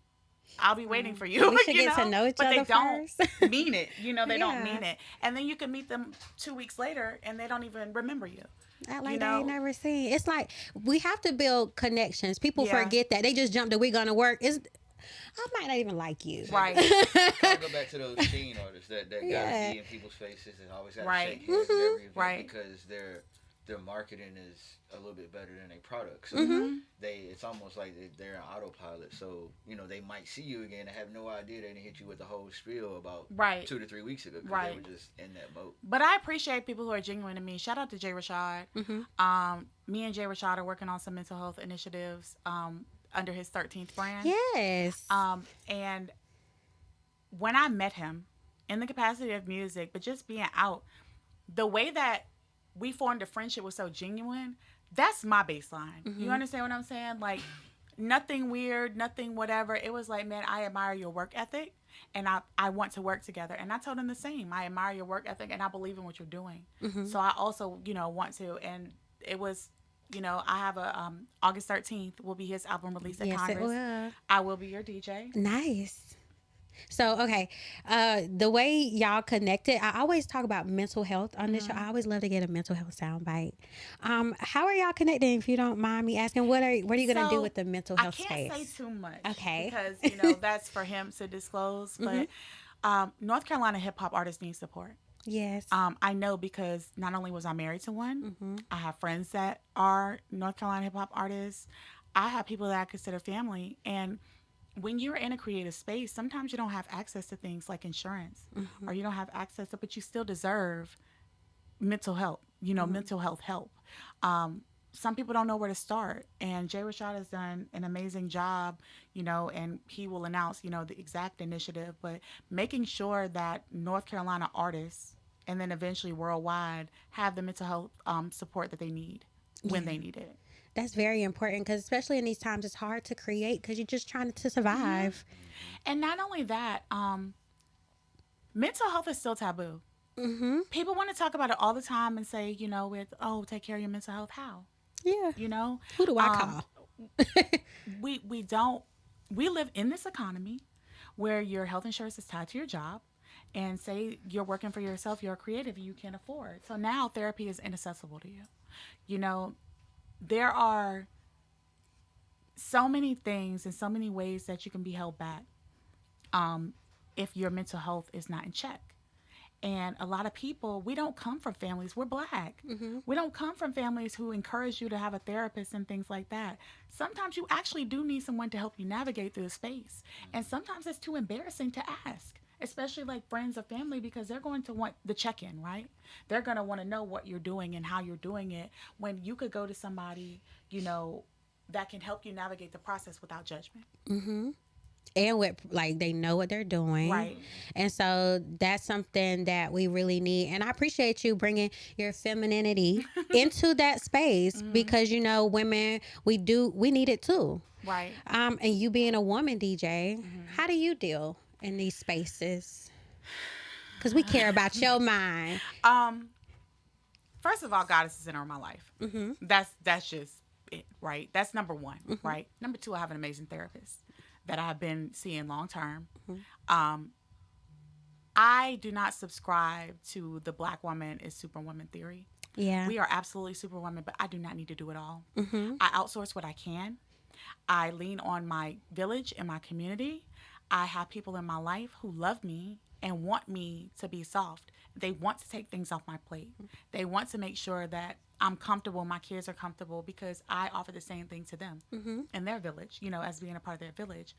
I'll be waiting for you. We should get to know each but other they don't first. mean it. They don't mean it. And then you can meet them 2 weeks later and they don't even remember you. Act like they ain't never seen. It's like we have to build connections. People forget that. They just jump to we're gonna work. I might not even like you. Right. I go back to those teen artists that gotta be in people's faces and always gotta shake hands at every event because their marketing is a little bit better than their product. So it's almost like they're on autopilot. So, they might see you again and have no idea they didn't hit you with the whole spiel about 2 to 3 weeks ago because they were just in that boat. But I appreciate people who are genuine to me. Shout out to Jay Rashad. Me and Jay Rashad are working on some mental health initiatives under his 13th brand. Yes. And when I met him in the capacity of music, but just being out, the way that we formed a friendship was so genuine. That's my baseline. You understand what I'm saying? Like, nothing weird, nothing whatever. It was like, man, I admire your work ethic and I want to work together. And I told him the same. I admire your work ethic and I believe in what you're doing. So I also, want to. And it was, I have a August 13th will be his album release at Congress. Will. I will be your DJ. Nice. So, okay, the way y'all connected, I always talk about mental health on this show. I always love to get a mental health soundbite. How are y'all connecting, if you don't mind me asking? What are you going to do with the mental health space? I can't say too much. Okay. Because, that's for him to disclose. But North Carolina hip-hop artists need support. Yes. I know because not only was I married to one, I have friends that are North Carolina hip-hop artists. I have people that I consider family. And when you're in a creative space, sometimes you don't have access to things like insurance, or you don't have access to, but you still deserve mental health, mental health help. Some people don't know where to start, and Jay Rashad has done an amazing job, and he will announce, the exact initiative, but making sure that North Carolina artists and then eventually worldwide have the mental health support that they need when they need it. That's very important, because especially in these times, it's hard to create because you're just trying to survive. And not only that, mental health is still taboo. People want to talk about it all the time and say, take care of your mental health. How? Yeah. Who do I call? We live in this economy where your health insurance is tied to your job, and say you're working for yourself, you're a creative, you can't afford. So now therapy is inaccessible to you. There are so many things and so many ways that you can be held back if your mental health is not in check. And a lot of people, we don't come from families, we're Black. We don't come from families who encourage you to have a therapist and things like that. Sometimes you actually do need someone to help you navigate through the space. And sometimes it's too embarrassing to ask, especially like friends or family, because they're going to want the check-in, right? They're going to want to know what you're doing and how you're doing it, when you could go to somebody, that can help you navigate the process without judgment. And they know what they're doing. Right. And so that's something that we really need. And I appreciate you bringing your femininity into that space, because, women, we need it too. Right. And you being a woman DJ, how do you deal in these spaces? Because we care about your mind. First of all, God is the center of my life. That's just it, right? That's number one, right? Number two, I have an amazing therapist that I've been seeing long term. I do not subscribe to the Black woman is superwoman theory. Yeah. We are absolutely superwoman, but I do not need to do it all. I outsource what I can. I lean on my village and my community. I have people in my life who love me and want me to be soft. They want to take things off my plate. They want to make sure that I'm comfortable, my kids are comfortable, because I offer the same thing to them in their village, as being a part of their village.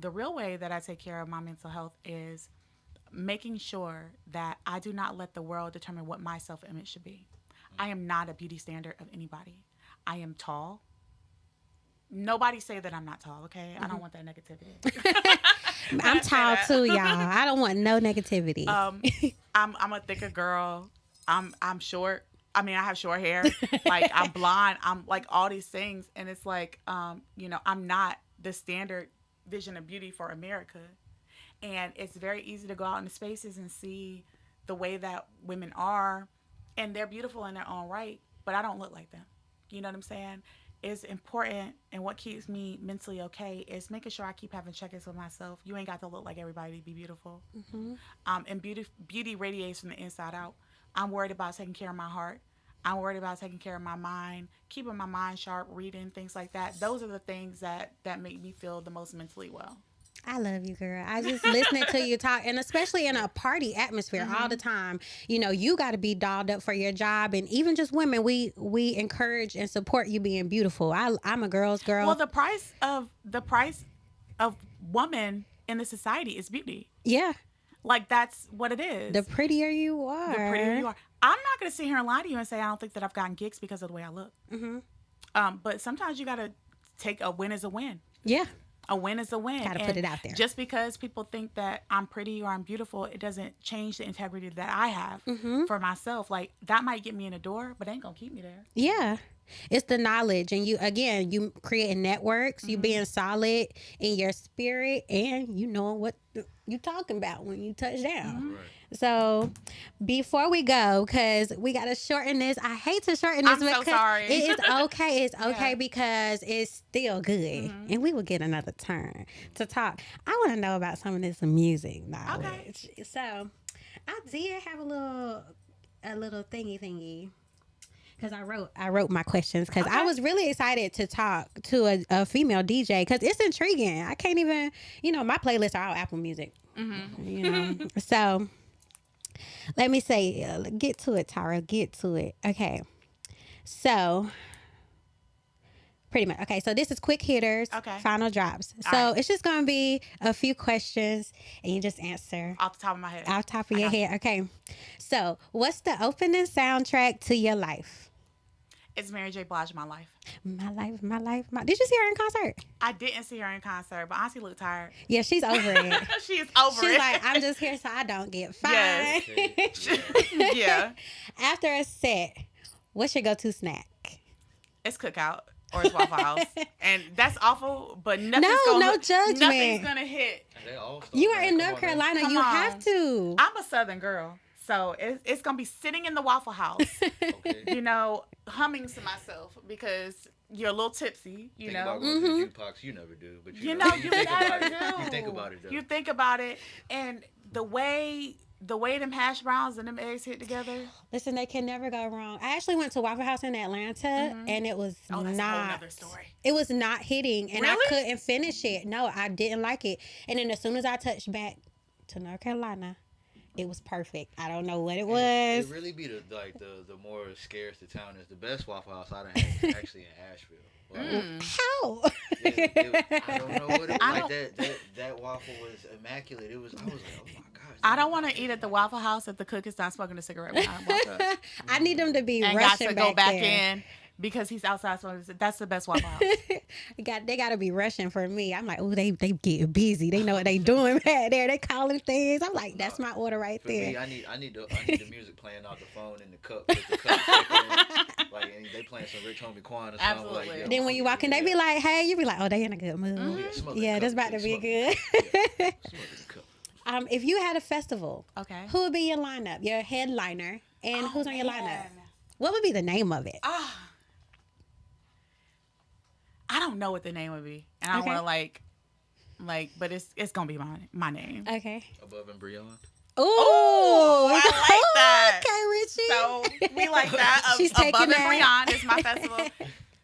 The real way that I take care of my mental health is making sure that I do not let the world determine what my self-image should be. I am not a beauty standard of anybody. I am tall. Nobody say that I'm not tall, okay? I don't want that negativity. I'm tall too, y'all. I don't want no negativity. I'm a thicker girl. I'm short. I mean, I have short hair. Like, I'm blonde. I'm like all these things. And it's like, I'm not the standard vision of beauty for America. And it's very easy to go out into spaces and see the way that women are. And they're beautiful in their own right. But I don't look like them. You know what I'm saying? It's important. And what keeps me mentally okay is making sure I keep having check-ins with myself. You ain't got to look like everybody to be beautiful. And beauty radiates from the inside out. I'm worried about taking care of my heart. I'm worried about taking care of my mind, keeping my mind sharp, reading, things like that. Those are the things that make me feel the most mentally well. I love you, girl. I just listening to you talk, and especially in a party atmosphere all the time, you got to be dolled up for your job. And even just women, we encourage and support you being beautiful. I'm a girl's girl. Well, the price of woman in the society is beauty. Yeah. Like, that's what it is. The prettier you are. The prettier you are. I'm not going to sit here and lie to you and say I don't think that I've gotten gigs because of the way I look. But sometimes you got to take a win as a win. Yeah. A win is a win. Got to put it out there. Just because people think that I'm pretty or I'm beautiful, it doesn't change the integrity that I have for myself. Like, that might get me in the door, but it ain't going to keep me there. Yeah. It's the knowledge. And you creating networks, you being solid in your spirit, and you know what you talking about when you touch down. Right. So before we go, because we got to shorten this. I hate to shorten this. I'm so sorry. It is okay. It's okay because it's still good. And we will get another turn to talk. I want to know about some of this music knowledge. Okay. So I did have a little thingy. Because I wrote my questions because I was really excited to talk to a female DJ because it's intriguing. I can't even, my playlists are all Apple Music. So let me say, get to it, Tyra. Get to it. Okay. So Pretty much. Okay, so this is quick hitters, Okay. final drops. All So right. it's just going to be a few questions, and you just answer Off the top of my head. off the top of your got you. head. Okay. So what's the opening soundtrack to your life? It's Mary J. Blige, My Life. My life, my life, my... Did you see her in concert? I didn't see her in concert, but honestly looked tired. Yeah, she's over it. She is over She's it. like, I'm just here so I don't get fined. Yes. Yeah. After a set, what's your go-to snack? It's Cookout or it's Waffle House. And that's awful, but nothing's No judgment. Nothing's going to hit. They all start You are back. in Come North on Carolina. Come You on. have to. I'm a Southern girl, so it's going to be sitting in the Waffle House, now. Okay. you know, humming to myself because you're a little tipsy, you Think know. about going to the jukebox. You never do, but You know, you think never about it. do. You think about it though. You think about it, and the way them hash browns and them eggs hit together. Listen, they can never go wrong. I actually went to Waffle House in Atlanta, and it was Oh, that's a whole not. nother story. It was not hitting, and I Really? couldn't finish it. No, I didn't like it. And then as soon as I touched back to North Carolina, it was perfect. I don't know what it was. It really be the more scarce the town is. The best Waffle House I done had is actually in Asheville. Like, How? I don't know what it was. Like that waffle was immaculate. I was like, oh my gosh. I don't want to eat at the Waffle House if the cook is not smoking a cigarette when I walk up. I need them to be And got rushing to go back there. in because he's outside smoking. That's the best Waffle House. They got to be rushing for me. I'm like, oh, they getting busy. They know what they doing back there. They calling things. I'm like, that's my order right For there. me, I need the music playing off the phone in the cup with the cup shaking. Like, and they playing some Rich Homie Quan or something. Absolutely. Like, yo, Then when you walk in, they be like, hey, you be like, oh, they in a good mood. Yeah, this about to be good. If you had a festival, Okay. who would be your lineup, your headliner, and who's on your lineup? What would be the name of it? I don't know what the name would be, and I don't Okay. want to but it's gonna be my name. Okay. Above and beyond. Ooh, I like that. Okay, Richie. So we like that. She's Above taking and that. Beyond is my festival.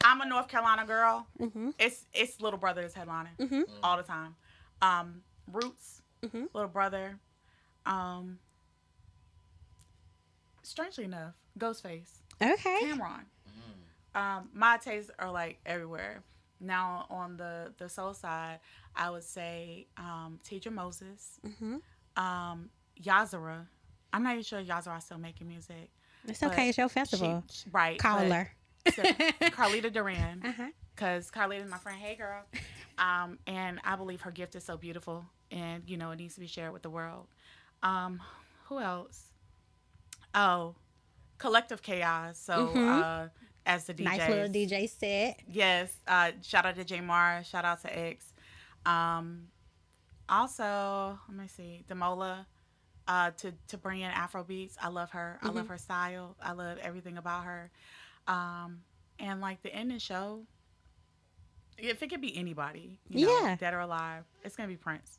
I'm a North Carolina girl. It's Little Brother that's headlining all the time. Roots, Little Brother. Strangely enough, Ghostface, Okay. Cameron. My tastes are like everywhere. Now on the soul side, I would say Teacher Moses, Yazara. I'm not even sure Yazara's still making music. It's okay. It's your festival. Right. Call but- her. So, Carlita Duran, Uh-huh. because Carlita is my friend. Hey, girl. And I believe her gift is so beautiful, and it needs to be shared with the world. Who else? Oh, Collective Chaos. So as the DJ, Nice little DJ set. yes. Shout out to J Mara. Shout out to X. Also, let me see, Demola. To bring in Afro beats. I love her. I love her style. I love everything about her. And like the ending show, if it could be anybody, Yeah. dead or alive, it's gonna be Prince.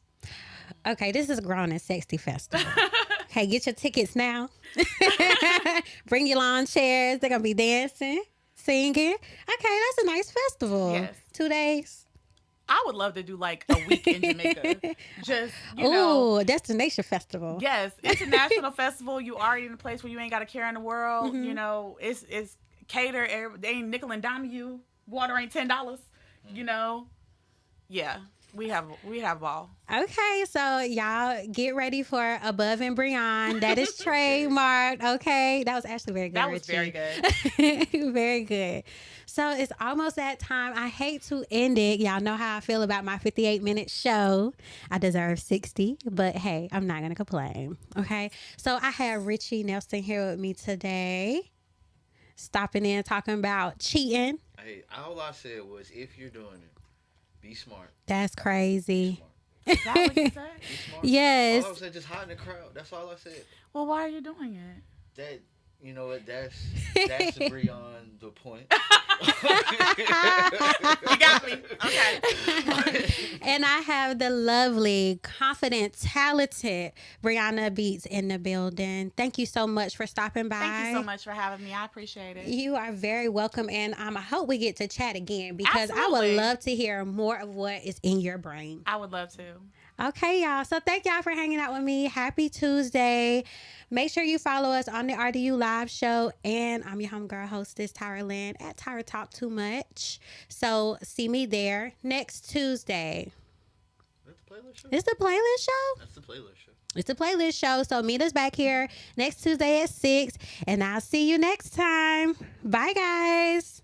Okay, this is Grown and Sexy Festival. Hey, get your tickets now. Bring your lawn chairs. They're going to be dancing, singing. Okay, that's a nice festival. Yes. 2 days. I would love to do like a week in Jamaica. Just Ooh, Destination Festival. yes, international festival. You already in a place where you ain't got a care in the world. It's cater. They ain't nickel and diming you. Water ain't $10. Yeah, we have all. Okay, so y'all get ready for Above and Beyond. That is trademarked. Okay, that was actually very good. That was very Richie. good. Very good. So it's almost that time. I hate to end it. Y'all know how I feel about my 58-minute show. I deserve 60, but hey, I'm not going to complain. Okay. So I have Richie Nelson here with me today, stopping in, talking about cheating. Hey, all I said was, if you're doing it, be smart. That's crazy. Smart. Is that what you said? Be smart. Yes. All I said, just hide in the crowd. That's all I said. Well, why are you doing it? That, you know what? That's beyond the point. You got me. Okay. And I have the lovely, confident, talented BreYonna Beats in the building. Thank you so much for stopping by. Thank you so much for having me. I appreciate it. You are very welcome, and I hope we get to chat again because I Absolutely. would love to hear more of what is in your brain. I would love to. Okay, y'all. So thank y'all for hanging out with me. Happy Tuesday. Make sure you follow us on the RDU Live Show. And I'm your homegirl hostess, TyraLen, at Tyra Talk Too Much. So see me there next Tuesday. That's the playlist show? It's the playlist show? That's the playlist show. It's a playlist show. So meet us back here next Tuesday at 6. And I'll see you next time. Bye, guys.